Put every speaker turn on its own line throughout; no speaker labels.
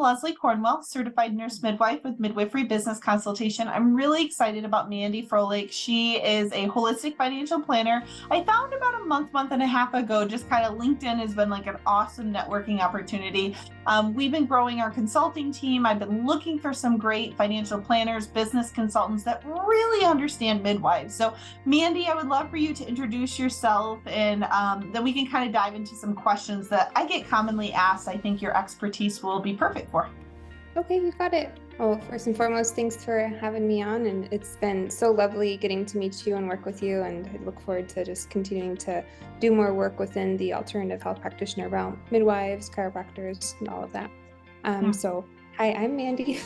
Leslie Cornwell, certified nurse midwife with Midwifery Business Consultation. I'm really excited about Mandy Froelich. She is a holistic financial planner. I found about a month and a half ago, just kind of LinkedIn has been like an awesome networking opportunity. We've been growing our consulting team. I've been looking for some great financial planners, business consultants that really understand midwives. So Mandy, I would love for you to introduce yourself, and then we can kind of dive into some questions that I get commonly asked. I think your expertise will be perfect for.
Okay, you got it. Well, first and foremost, thanks for having me on, and it's been so lovely getting to meet you and work with you, and I look forward to just continuing to do more work within the alternative health practitioner realm, midwives, chiropractors, and all of that. So hi, I'm Mandy,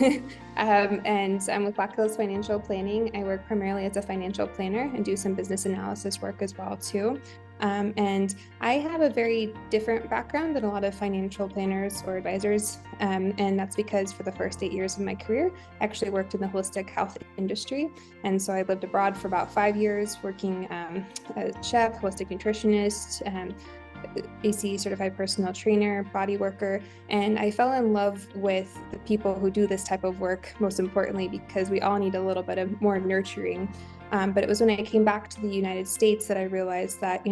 and I'm with Black Hills Financial Planning. I work primarily as a financial planner and do some business analysis work as well too. And I have a very different background than a lot of financial planners or advisors. And that's because for the first 8 years of my career, I actually worked in the holistic health industry. And so I lived abroad for about 5 years, working as a chef, holistic nutritionist, AC certified personal trainer, body worker, and I fell in love with the people who do this type of work, most importantly, because we all need a little bit of more nurturing. But it was when I came back to the United States that I realized that,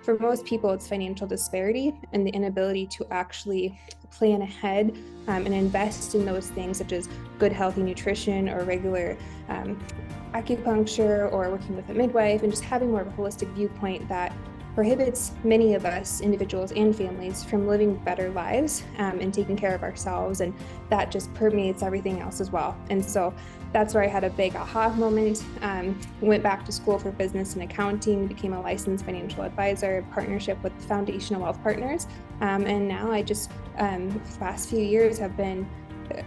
for most people, it's financial disparity and the inability to actually plan ahead and invest in those things such as good, healthy nutrition or regular acupuncture or working with a midwife, and just having more of a holistic viewpoint that prohibits many of us, individuals and families, from living better lives and taking care of ourselves, and that just permeates everything else as well. And so that's where I had a big aha moment. Went back to school for business and accounting, became a licensed financial advisor, partnership with Foundational Wealth Partners, and now I just, the last few years have been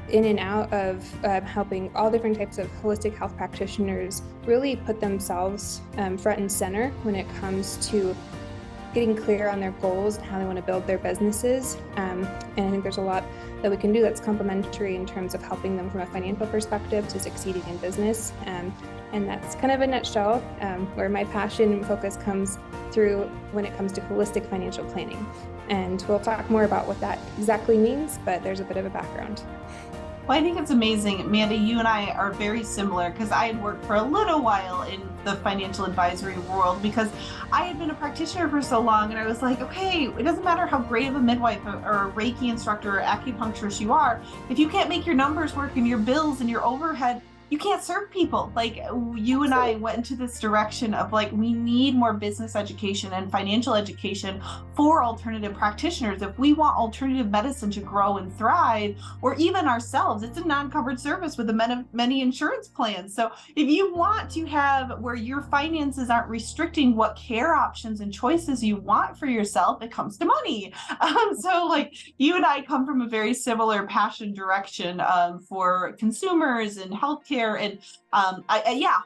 in and out of helping all different types of holistic health practitioners really put themselves front and center when it comes to getting clear on their goals and how they want to build their businesses. And I think there's a lot that we can do that's complementary in terms of helping them from a financial perspective to succeeding in business. And that's kind of a nutshell where my passion and focus comes through when it comes to holistic financial planning. And we'll talk more about what that exactly means, but there's a bit of a background.
Well, I think it's amazing. Mandy, you and I are very similar because I had worked for a little while in the financial advisory world because I had been a practitioner for so long, and I was like, okay, it doesn't matter how great of a midwife or a Reiki instructor or acupuncturist you are, if you can't make your numbers work and your bills and your overhead, you can't serve people. Like, you and I went into this direction of like, we need more business education and financial education for alternative practitioners. If we want alternative medicine to grow and thrive, or even ourselves, it's a non-covered service with many insurance plans. So if you want to have where your finances aren't restricting what care options and choices you want for yourself, it comes to money. So like, you and I come from a very similar passion direction for consumers and healthcare. And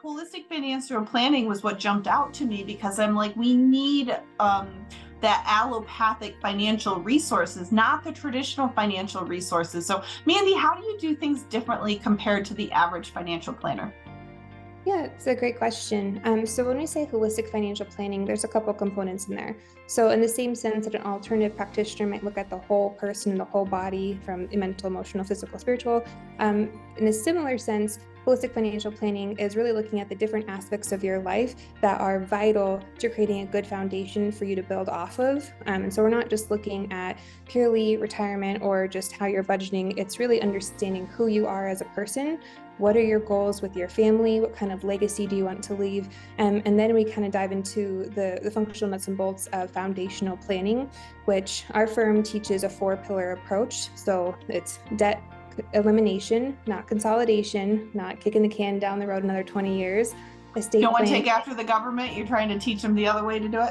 holistic financial planning was what jumped out to me because I'm like, we need that allopathic financial resources, not the traditional financial resources. So Mandy, how do you do things differently compared to the average financial planner?
Yeah, it's a great question. So when we say holistic financial planning, there's a couple components in there. So in the same sense that an alternative practitioner might look at the whole person and the whole body from mental, emotional, physical, spiritual, in a similar sense, holistic financial planning is really looking at the different aspects of your life that are vital to creating a good foundation for you to build off of. And so we're not just looking at purely retirement or just how you're budgeting. It's really understanding who you are as a person. What are your goals with your family? What kind of legacy do you want to leave? And then we kind of dive into the functional nuts and bolts of foundational planning, which our firm teaches a 4-pillar approach. So it's debt elimination, not consolidation, not kicking the can down the road another 20 years. Estate
Don't want to
planning.
take after the government. You're trying to teach them the other way to do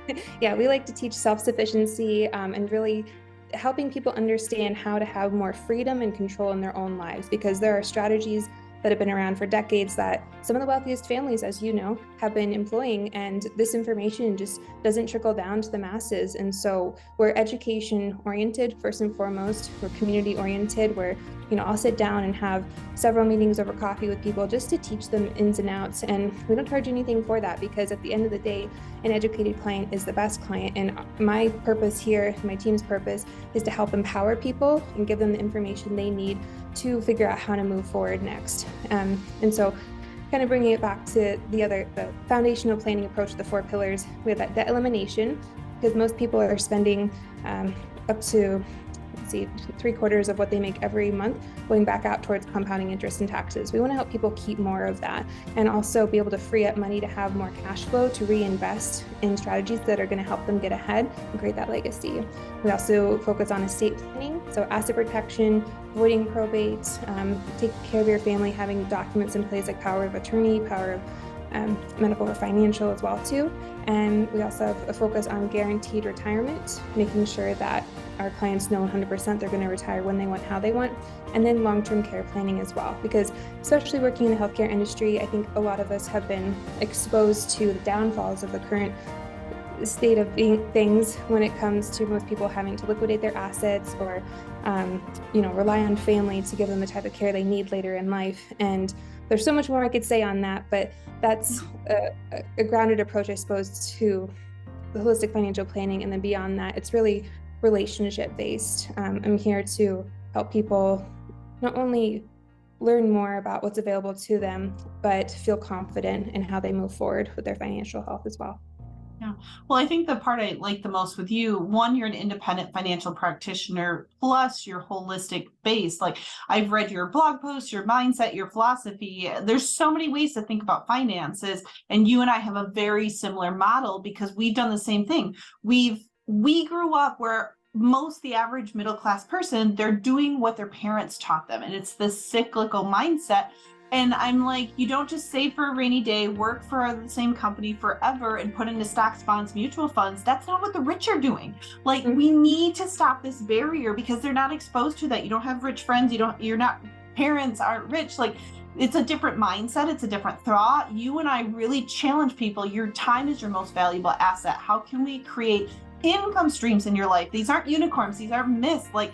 it.
Yeah, we like to teach self-sufficiency and really helping people understand how to have more freedom and control in their own lives, because there are strategies that have been around for decades that some of the wealthiest families, as you know, have been employing, and this information just doesn't trickle down to the masses. And so we're education oriented first and foremost, we're community oriented, we're I'll sit down and have several meetings over coffee with people just to teach them ins and outs. And we don't charge anything for that, because at the end of the day, an educated client is the best client. And my purpose here, my team's purpose, is to help empower people and give them the information they need to figure out how to move forward next. And so kind of bringing it back to the foundational planning approach, the 4 pillars, we have that debt elimination, because most people are spending up to, 3/4 of what they make every month going back out towards compounding interest and taxes. We want to help people keep more of that, and also be able to free up money to have more cash flow to reinvest in strategies that are going to help them get ahead and create that legacy. We also focus on estate planning, so asset protection, avoiding probate, taking care of your family, having documents in place like power of attorney, power of medical or financial as well too. And we also have a focus on guaranteed retirement, making sure that our clients know 100% they're going to retire when they want, how they want, and then long-term care planning as well. Because especially working in the healthcare industry, I think a lot of us have been exposed to the downfalls of the current state of things when it comes to most people having to liquidate their assets or rely on family to give them the type of care they need later in life. And there's so much more I could say on that, but that's a grounded approach, I suppose, to the holistic financial planning. And then beyond that, it's really relationship based. I'm here to help people not only learn more about what's available to them, but feel confident in how they move forward with their financial health as well.
Yeah. Well, I think the part I like the most with you, one, you're an independent financial practitioner, plus you're holistic based. Like, I've read your blog posts, your mindset, your philosophy. There's so many ways to think about finances. And you and I have a very similar model because we've done the same thing. We grew up where the average middle class person, they're doing what their parents taught them. And it's this cyclical mindset. And I'm like, you don't just save for a rainy day, work for the same company forever and put into stocks, bonds, mutual funds. That's not what the rich are doing. Like, we need to stop this barrier because they're not exposed to that. You don't have rich friends. Parents aren't rich. Like, it's a different mindset. It's a different thought. You and I really challenge people. Your time is your most valuable asset. How can we create income streams in your life? These aren't unicorns. These are myths. Like,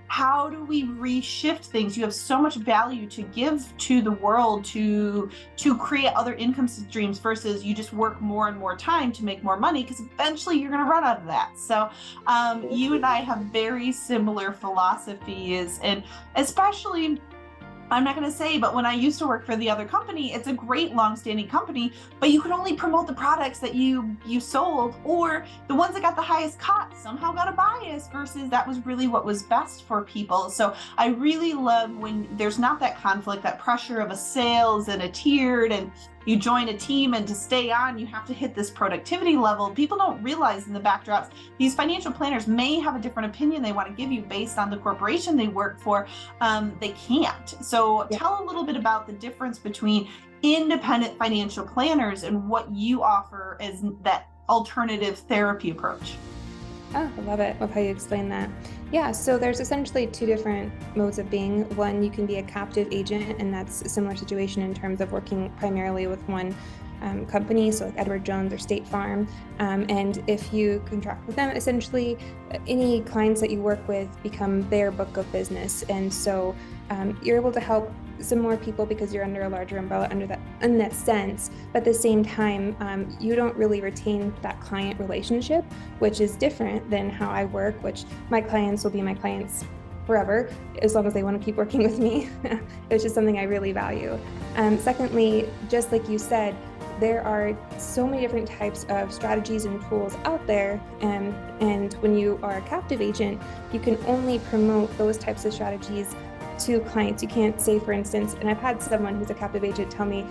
how do we reshift things? You have so much value to give to the world to create other income streams versus you just work more and more time to make more money, because eventually you're going to run out of that. So you and I have very similar philosophies, and especially, I'm not going to say, but when I used to work for the other company, it's a great long-standing company, but you could only promote the products that you sold, or the ones that got the highest cut somehow got a bias versus that was really what was best for people. So I really love when there's not that conflict, that pressure of a sales and a tiered, and you join a team, and to stay on, you have to hit this productivity level. People don't realize in the backdrops, these financial planners may have a different opinion they want to give you based on the corporation they work for. They can't. So tell a little bit about the difference between independent financial planners and what you offer as that alternative therapy approach.
Oh, I love it. Love how you explain that. Yeah, so there's essentially 2 different modes of being. One, you can be a captive agent, and that's a similar situation in terms of working primarily with one company, so like Edward Jones or State Farm. And if you contract with them, essentially any clients that you work with become their book of business. And so you're able to help some more people because you're under a larger umbrella in that sense. But at the same time, you don't really retain that client relationship, which is different than how I work, which my clients will be my clients forever, as long as they want to keep working with me. It's just something I really value. Secondly, just like you said, there are so many different types of strategies and tools out there. And when you are a captive agent, you can only promote those types of strategies to clients. You can't say, for instance, and I've had someone who's a captive agent tell me,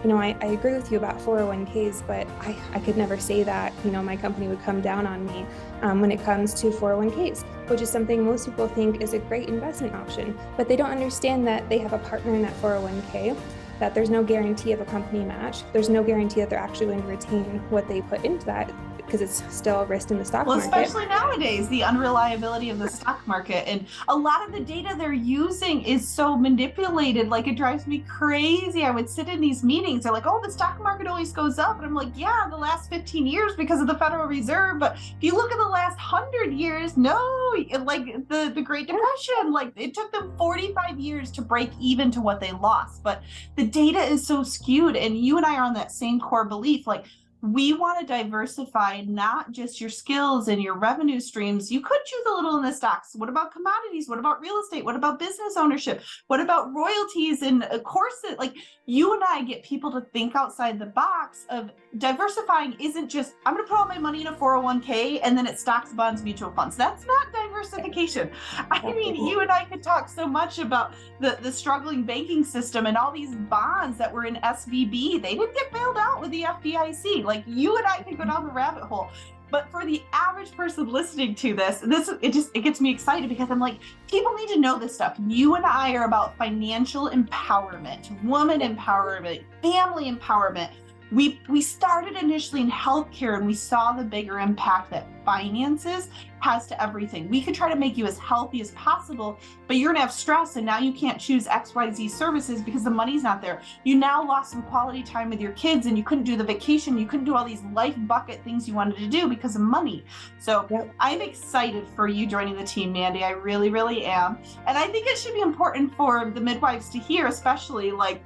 I agree with you about 401ks, but I could never say that, my company would come down on me when it comes to 401ks, which is something most people think is a great investment option, but they don't understand that they have a partner in that 401k that there's no guarantee of a company match. There's no guarantee that they're actually going to retain what they put into that, because it's still a risk in the stock market.
Especially nowadays, the unreliability of the stock market, and a lot of the data they're using is so manipulated. Like, it drives me crazy. I would sit in these meetings, they're like, oh, the stock market always goes up. And I'm like, yeah, the last 15 years because of the Federal Reserve. But if you look at the last 100 years, no, like the Great Depression, like it took them 45 years to break even to what they lost. But the data is so skewed, and you and I are on that same core belief. Like, we want to diversify not just your skills and your revenue streams. You could choose a little in the stocks. What about commodities? What about real estate? What about business ownership? What about royalties and courses? Like, you and I get people to think outside the box of diversifying. Isn't just, I'm going to put all my money in a 401k and then it's stocks, bonds, mutual funds. That's not diversification. I mean, you and I could talk so much about the struggling banking system and all these bonds that were in SVB. They didn't get bailed out with the FDIC. Like, you and I can go down the rabbit hole. But for the average person listening to this, it gets me excited, because I'm like, people need to know this stuff. You and I are about financial empowerment, woman empowerment, family empowerment. We started initially in healthcare, and we saw the bigger impact that finances has to everything. We could try to make you as healthy as possible, but you're gonna have stress, and now you can't choose XYZ services because the money's not there. You now lost some quality time with your kids, and you couldn't do the vacation, you couldn't do all these life bucket things you wanted to do because of money. So I'm excited for you joining the team, Mandy. I really, really am. And I think it should be important for the midwives to hear, especially, like,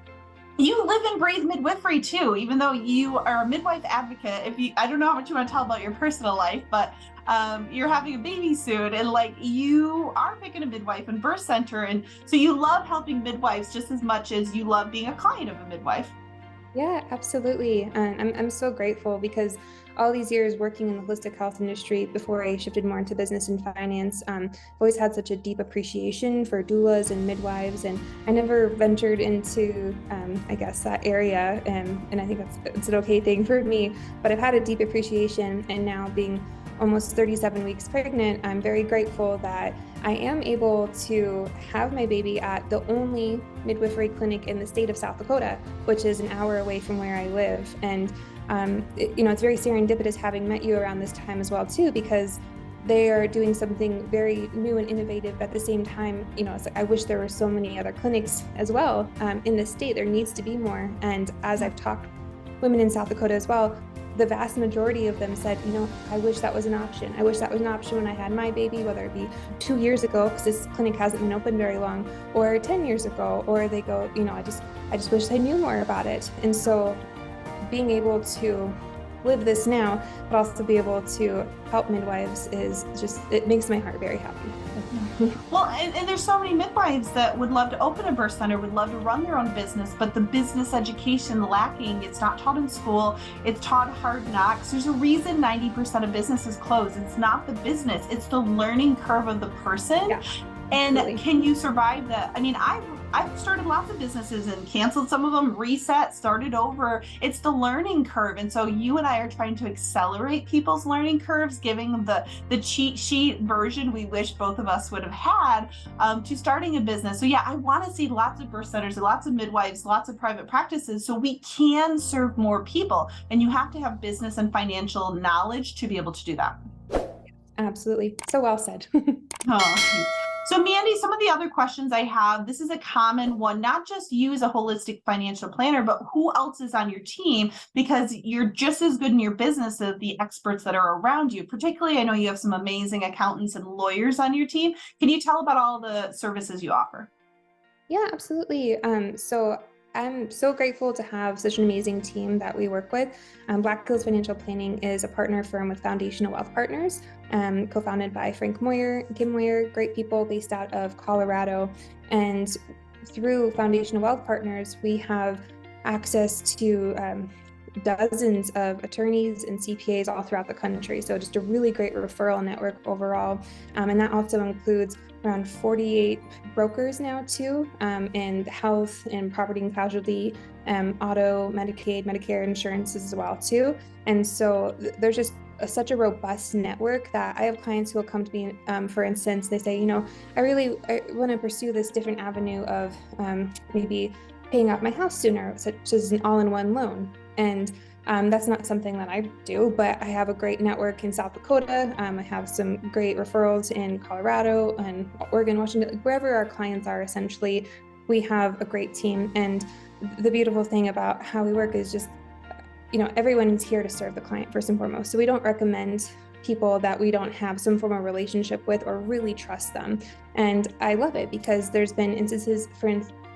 you live and breathe midwifery too, even though you are a midwife advocate. I don't know how much you want to tell about your personal life, but you're having a baby soon, and like, you are picking a midwife and birth center. And so you love helping midwives just as much as you love being a client of a midwife.
Yeah, absolutely. And I'm so grateful, because all these years working in the holistic health industry before I shifted more into business and finance, I've always had such a deep appreciation for doulas and midwives, and I never ventured into, I guess, that area, and I think it's an okay thing for me, but I've had a deep appreciation, and now being almost 37 weeks pregnant, I'm very grateful that I am able to have my baby at the only midwifery clinic in the state of South Dakota, which is an hour away from where I live. And it's very serendipitous having met you around this time as well too, because they are doing something very new and innovative. At the same time, it's like, I wish there were so many other clinics as well in the state. There needs to be more. And as I've talked women in South Dakota as well, the vast majority of them said, I wish that was an option. I wish that was an option when I had my baby, whether it be 2 years ago, because this clinic hasn't been open very long, or 10 years ago, or they go, I just wish I knew more about it. And so being able to live this now, but also be able to help midwives it makes my heart very happy.
Well, and there's so many midwives that would love to open a birth center, would love to run their own business, but the business education lacking. It's not taught in school. It's taught hard knocks. There's a reason 90% of businesses close. It's not the business. It's the learning curve of the person. Yeah. And can you survive that? I mean, I've started lots of businesses and canceled some of them, reset, started over. It's the learning curve. And so you and I are trying to accelerate people's learning curves, giving them the cheat sheet version we wish both of us would have had to starting a business. So yeah, I want to see lots of birth centers, lots of midwives, lots of private practices, so we can serve more people. And you have to have business and financial knowledge to be able to do that.
Absolutely. So well said.
Oh. So Mandy, some of the other questions I have, this is a common one, not just you as a holistic financial planner, but who else is on your team, because you're just as good in your business as the experts that are around you. Particularly, I know you have some amazing accountants and lawyers on your team. Can you tell about all the services you offer?
Yeah, absolutely. So I'm so grateful to have such an amazing team that we work with. Black Hills Financial Planning is a partner firm with Foundational Wealth Partners, co-founded by Frank Moyer, Kim Moyer, great people based out of Colorado. And through Foundational Wealth Partners, we have access to dozens of attorneys and CPAs all throughout the country. So just a really great referral network overall. And that also includes around 48 brokers now too, in health and property and casualty, auto, Medicaid, Medicare insurances as well too. And so there's just such a robust network that I have clients who will come to me, for instance, they say, I want to pursue this different avenue of maybe paying off my house sooner, such as an all-in-one loan. And that's not something that I do, but I have a great network in South Dakota. I have some great referrals in Colorado and Oregon, Washington, wherever our clients are. Essentially, we have a great team. And the beautiful thing about how we work is just, everyone is here to serve the client first and foremost. So we don't recommend people that we don't have some form of relationship with or really trust them. And I love it because there's been instances,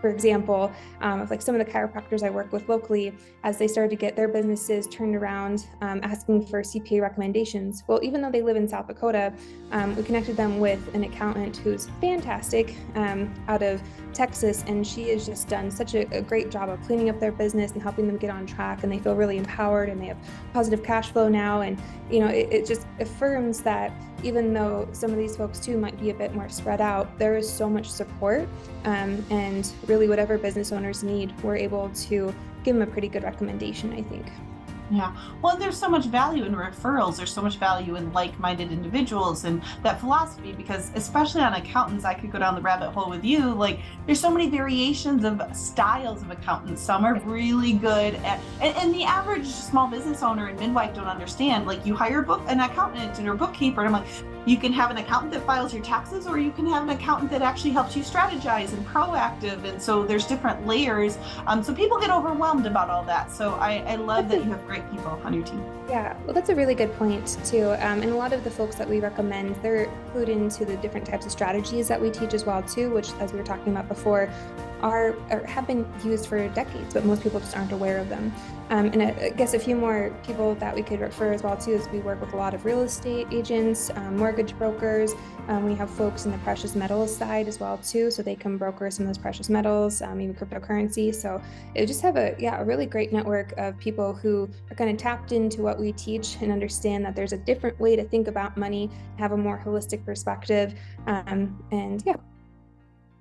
for example, of like some of the chiropractors I work with locally, as they started to get their businesses turned around, asking for CPA recommendations. Well, even though they live in South Dakota, we connected them with an accountant who's fantastic out of Texas, and she has just done such a great job of cleaning up their business and helping them get on track, and they feel really empowered and they have positive cash flow now. And it just affirms that even though some of these folks too might be a bit more spread out, there is so much support, and really whatever business owners need, we're able to give them a pretty good recommendation, I think.
Yeah. Well, there's so much value in referrals. There's so much value in like-minded individuals and that philosophy, because especially on accountants, I could go down the rabbit hole with you. Like, there's so many variations of styles of accountants. Some are really good at, and the average small business owner and midwife don't understand. Like, you hire an accountant or bookkeeper, and I'm like, you can have an accountant that files your taxes, or you can have an accountant that actually helps you strategize and proactive. And so there's different layers. So people get overwhelmed about all that. So I love that you have great people on your team.
Yeah, well, that's a really good point too. And a lot of the folks that we recommend, they're clued into the different types of strategies that we teach as well too, which, as we were talking about before, are or have been used for decades, but most people just aren't aware of them. And I guess a few more people that we could refer as well too is we work with a lot of real estate agents, mortgage brokers. We have folks in the precious metals side as well too, so they can broker some of those precious metals, even cryptocurrency. So it just have a really great network of people who are kind of tapped into what we teach and understand that there's a different way to think about money, have a more holistic perspective, and yeah.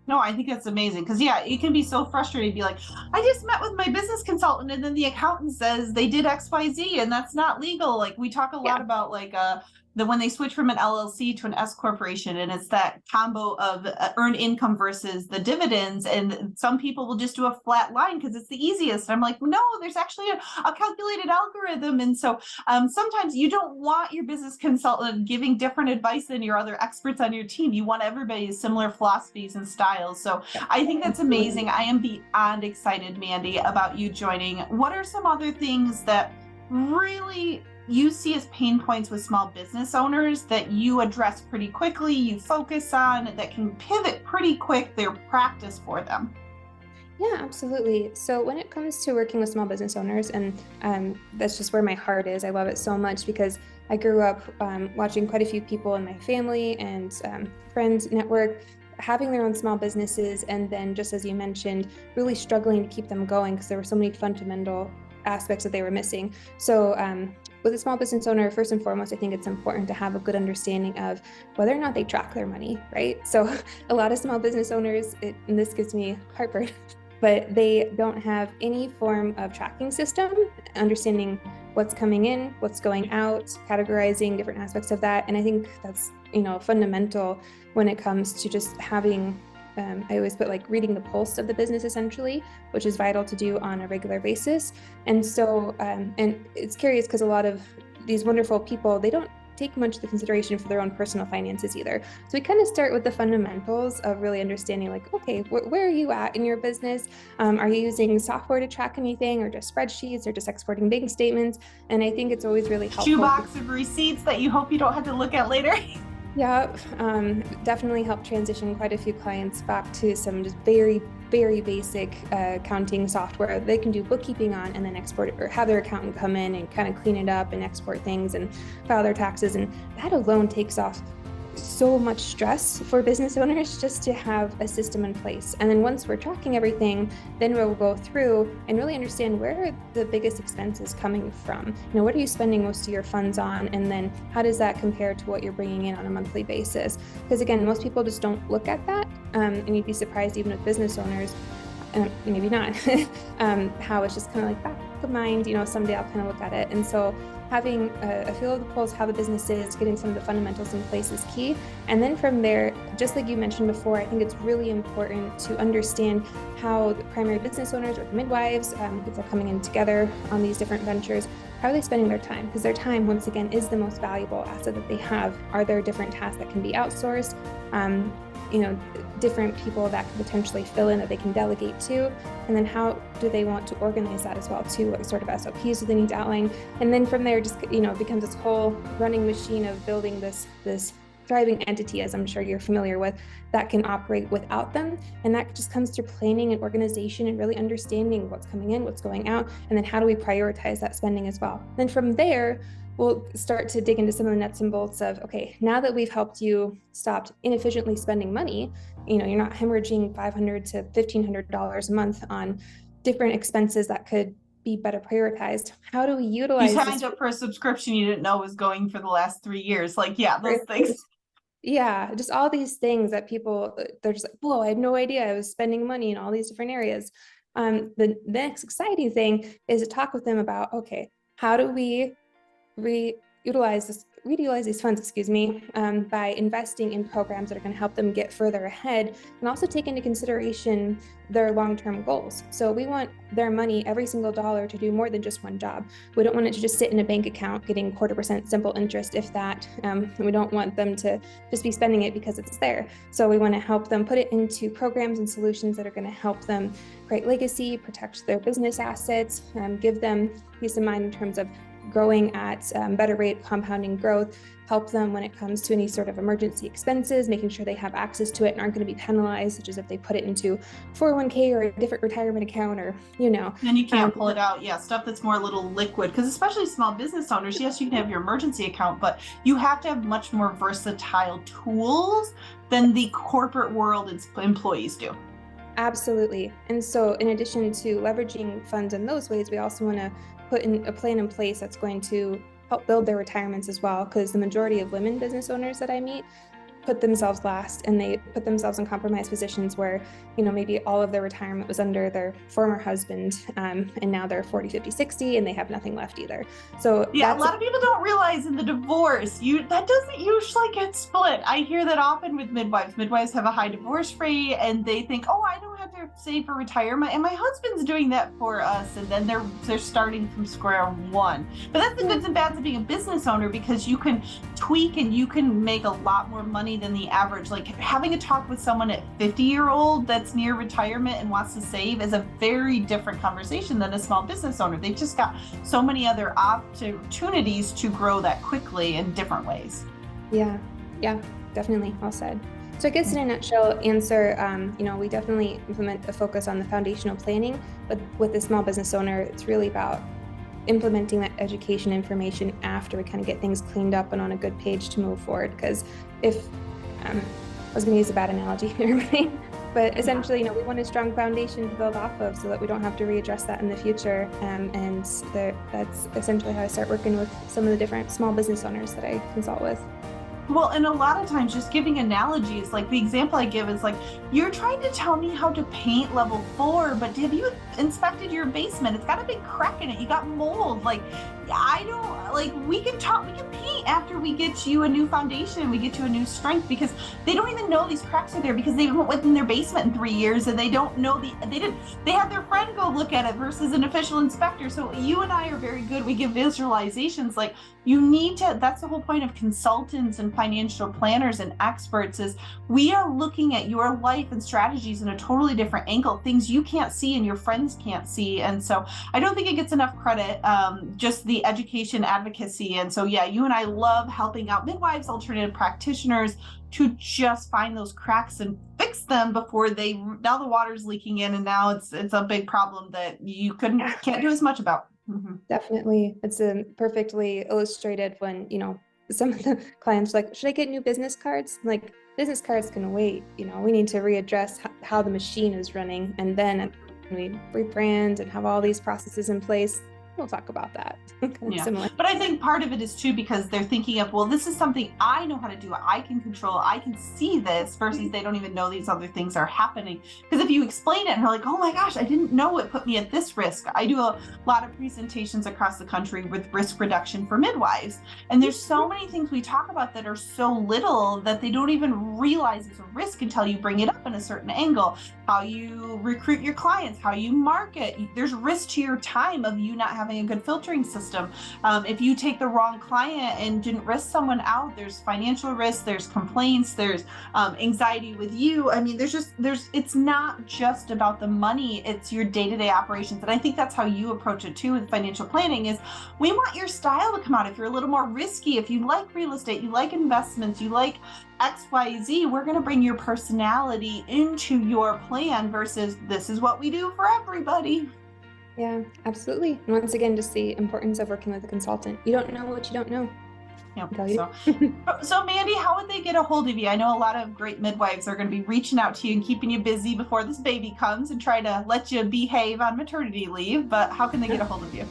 No, I think that's amazing, because it can be so frustrating to be like, I just met with my business consultant and then the accountant says they did XYZ and that's not legal. Like, we talk a lot about like when they switch from an LLC to an S corporation, and it's that combo of earned income versus the dividends. And some people will just do a flat line because it's the easiest. I'm like, no, there's actually a calculated algorithm. And so sometimes you don't want your business consultant giving different advice than your other experts on your team. You want everybody's similar philosophies and styles. So I think that's amazing. I am beyond excited, Mandy, about you joining. What are some other things that really you see as pain points with small business owners that you address pretty quickly, you focus on, that can pivot pretty quick their practice for them?
Yeah, absolutely. So when it comes to working with small business owners, and that's just where my heart is, I love it so much because I grew up watching quite a few people in my family and friends network having their own small businesses, and then, just as you mentioned, really struggling to keep them going because there were so many fundamental aspects that they were missing. So with a small business owner, first and foremost, I think it's important to have a good understanding of whether or not they track their money, right? So a lot of small business owners, and this gives me heartburn, but they don't have any form of tracking system, understanding what's coming in, what's going out, categorizing different aspects of that. And I think that's, fundamental when it comes to just having, I always put like reading the pulse of the business essentially, which is vital to do on a regular basis. And so, and it's curious because a lot of these wonderful people, they don't take much into consideration for their own personal finances either. So we kind of start with the fundamentals of really understanding like, okay, where are you at in your business? Are you using software to track anything, or just spreadsheets, or just exporting bank statements? And I think it's always really helpful.
Shoebox of receipts that you hope you don't have to look at later.
Yeah, definitely helped transition quite a few clients back to some just very, very basic accounting software they can do bookkeeping on, and then export it, or have their accountant come in and kind of clean it up and export things and file their taxes. And that alone takes off so much stress for business owners just to have a system in place. And then once we're tracking everything, then we'll go through and really understand where are the biggest expenses coming from. What are you spending most of your funds on? And then how does that compare to what you're bringing in on a monthly basis? Because again, most people just don't look at that. And you'd be surprised even with business owners, maybe not, how it's just kind of like that. of mind, someday I'll kind of look at it. And so having a feel of the pulse, how the business is, getting some of the fundamentals in place is key. And then from there, just like you mentioned before, I think it's really important to understand how the primary business owners or the midwives, if they're coming in together on these different ventures, how are they spending their time? Because their time, once again, is the most valuable asset that they have. Are there different tasks that can be outsourced? Different people that can potentially fill in that they can delegate to, and then how do they want to organize that as well too? What sort of SOPs do they need to outline? And then from there, just becomes this whole running machine of building this thriving entity, as I'm sure you're familiar with, that can operate without them. And that just comes through planning and organization and really understanding what's coming in, what's going out, and then how do we prioritize that spending as well. Then from there, we'll start to dig into some of the nuts and bolts of, okay, now that we've helped you stop inefficiently spending money, you're not hemorrhaging $500 to $1,500 a month on different expenses that could be better prioritized. How do we utilize
you signed up for a subscription you didn't know was going for the last 3 years? Those things.
Yeah, just all these things that people, they're just like, whoa, I had no idea I was spending money in all these different areas. The next exciting thing is to talk with them about, okay, how do we reutilize these funds, by investing in programs that are going to help them get further ahead, and also take into consideration their long-term goals. So we want their money, every single dollar, to do more than just one job. We don't want it to just sit in a bank account getting 0.25% simple interest, if that. We don't want them to just be spending it because it's there. So we want to help them put it into programs and solutions that are going to help them create legacy, protect their business assets, give them peace of mind in terms of growing at better rate, compounding growth, help them when it comes to any sort of emergency expenses, making sure they have access to it and aren't going to be penalized, such as if they put it into 401k or a different retirement account, or
Then you can't pull it out. Yeah, stuff that's more a little liquid, because especially small business owners, yes, you can have your emergency account, but you have to have much more versatile tools than the corporate world employees do.
Absolutely. And so in addition to leveraging funds in those ways, we also want to put in a plan in place that's going to help build their retirements as well, because the majority of women business owners that I meet put themselves last, and they put themselves in compromised positions where maybe all of their retirement was under their former husband, and now they're 40, 50, 60 and they have nothing left either. So
yeah, a lot of people don't realize in the divorce that doesn't usually get split. I hear that often with midwives have a high divorce rate, and they think, oh, I don't have to save for retirement, and my husband's doing that for us, and then they're starting from square one. But that's the goods and bads of being a business owner, because you can tweak and you can make a lot more money than the average. Like having a talk with someone at 50-year-old that's near retirement and wants to save is a very different conversation than a small business owner. They've just got so many other opportunities to grow that quickly in different ways.
Yeah, definitely. Well said. So I guess in a nutshell answer, we definitely implement a focus on the foundational planning, but with the small business owner, it's really about implementing that education information after we kind of get things cleaned up and on a good page to move forward. Because if I was going to use a bad analogy here, but essentially, we want a strong foundation to build off of so that we don't have to readdress that in the future. And that's essentially how I start working with some of the different small business owners that I consult with.
Well, and a lot of times just giving analogies, like the example I give is like, you're trying to tell me how to paint level 4, but have you inspected your basement? It's got a big crack in it. You got mold. Like, we can paint after we get you a new foundation, we get you a new strength, because they don't even know these cracks are there because they haven't went in their basement in 3 years, and they don't know they had their friend go look at it versus an official inspector. So you and I are very good. We give visualizations. Like, you need to, that's the whole point of consultants and financial planners and experts, is we are looking at your life and strategies in a totally different angle, things you can't see and your friends can't see. And so I don't think it gets enough credit, just the education advocacy. And so, yeah, you and I love helping out midwives, alternative practitioners, to just find those cracks and fix them before now the water's leaking in, and now it's a big problem that you can't do as much about. Mm-hmm.
Definitely. It's perfectly illustrated when, some of the clients are like, should I get new business cards? Like, business cards can wait. We need to readdress how the machine is running, and then we rebrand and have all these processes in place. we'll talk about that. Kind of
Yeah.
similar.
But I think part of it is too because they're thinking of, well, this is something I know how to do. I can control. I can see this versus they don't even know these other things are happening. Because if you explain it and they're like, oh my gosh, I didn't know it put me at this risk. I do a lot of presentations across the country with risk reduction for midwives. And there's so many things we talk about that are so little that they don't even realize it's a risk until you bring it up in a certain angle. How you recruit your clients, how you market. There's risk to your time of you not having a good filtering system. If you take the wrong client and didn't risk someone out, there's financial risk, there's complaints, there's anxiety with you. I mean, it's not just about the money, it's your day-to-day operations. And I think that's how you approach it too with financial planning is we want your style to come out. If you're a little more risky, if you like real estate, you like investments, you like XYZ, we're going to bring your personality into your plan versus this is what we do for everybody.
Yeah, absolutely. And once again, just the importance of working with a consultant. You don't know what you don't know.
Yeah.
So,
So Mandy, how would they get a hold of you? I know a lot of great midwives are going to be reaching out to you and keeping you busy before this baby comes and try to let you behave on maternity leave, but how can they get a hold of you?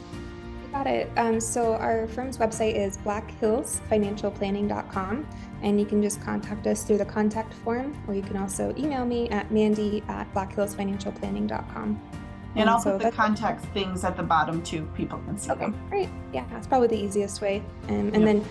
you got it. So our firm's website is blackhillsfinancialplanning.com, and you can just contact us through the contact form, or you can also email me at mandy@blackhillsfinancialplanning.com.
And I'll put the contact things at the bottom too. People can see them.
Great. Yeah, that's probably the easiest way. And then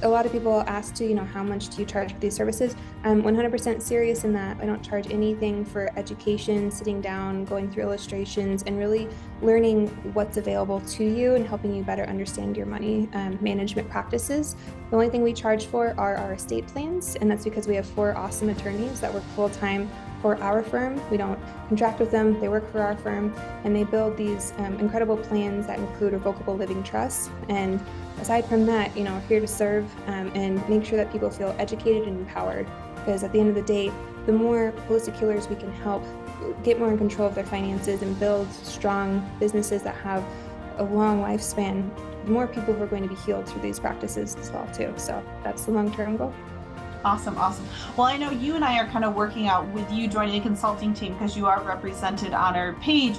a lot of people ask too, how much do you charge for these services? I'm 100% serious in that I don't charge anything for education, sitting down, going through illustrations, and really learning what's available to you and helping you better understand your money management practices. The only thing we charge for are our estate plans, and that's because we have 4 awesome attorneys that work full-time for our firm. We don't contract with them, they work for our firm, and they build these incredible plans that include revocable living trusts. And aside from that, we're here to serve and make sure that people feel educated and empowered, because at the end of the day, the more holistic healers we can help get more in control of their finances and build strong businesses that have a long lifespan, the more people who are going to be healed through these practices as well too. So that's the long-term goal.
Awesome. Well, I know you and I are kind of working out with you joining the consulting team because you are represented on our page.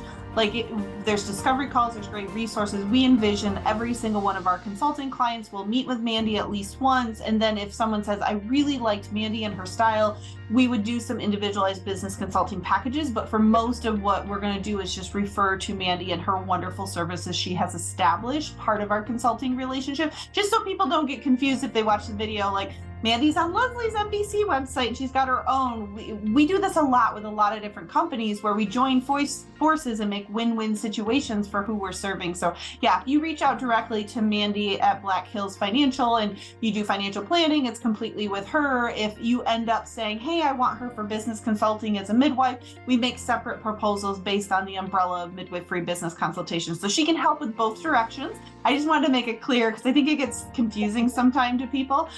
There's discovery calls, there's great resources. We envision every single one of our consulting clients will meet with Mandy at least once. And then if someone says, I really liked Mandy and her style, we would do some individualized business consulting packages. But for most of what we're going to do is just refer to Mandy and her wonderful services she has established, part of our consulting relationship, just so people don't get confused if they watch the video, like, Mandy's on Leslie's NBC website and she's got her own. We do this a lot with a lot of different companies where we join forces and make win-win situations for who we're serving. So yeah, if you reach out directly to Mandy at Black Hills Financial and you do financial planning, it's completely with her. If you end up saying, hey, I want her for business consulting as a midwife, we make separate proposals based on the umbrella of midwifery business consultation. So she can help with both directions. I just wanted to make it clear because I think it gets confusing sometimes to people.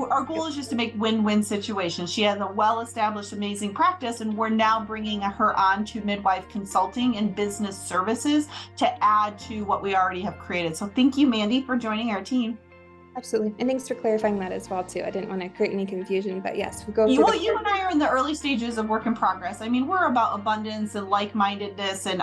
Our goal is just to make win-win situations. She has a well-established, amazing practice, and we're now bringing her on to midwife consulting and business services to add to what we already have created. So thank you, Mandy, for joining our team.
Absolutely. And thanks for clarifying that as well, too. I didn't want to create any confusion, but yes, we go.
Well, you and I are in the early stages of work in progress. I mean, we're about abundance and like-mindedness. And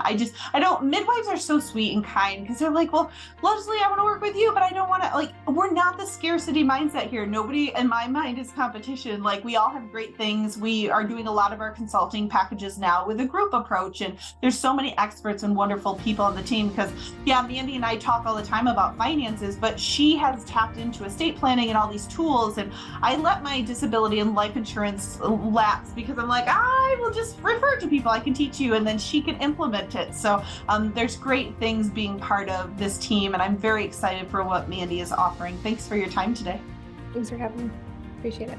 midwives are so sweet and kind because they're like, well, Leslie, I want to work with you, but I don't want to, we're not the scarcity mindset here. Nobody in my mind is competition. We all have great things. We are doing a lot of our consulting packages now with a group approach. And there's so many experts and wonderful people on the team because, yeah, Mandy and I talk all the time about finances, but she has tapped into estate planning and all these tools, and I let my disability and life insurance lapse because I'm like, I will just refer to people I can teach you, and then she can implement it. So there's great things being part of this team, and I'm very excited for what Mandy is offering. Thanks for your time today.
Thanks for having me. Appreciate it.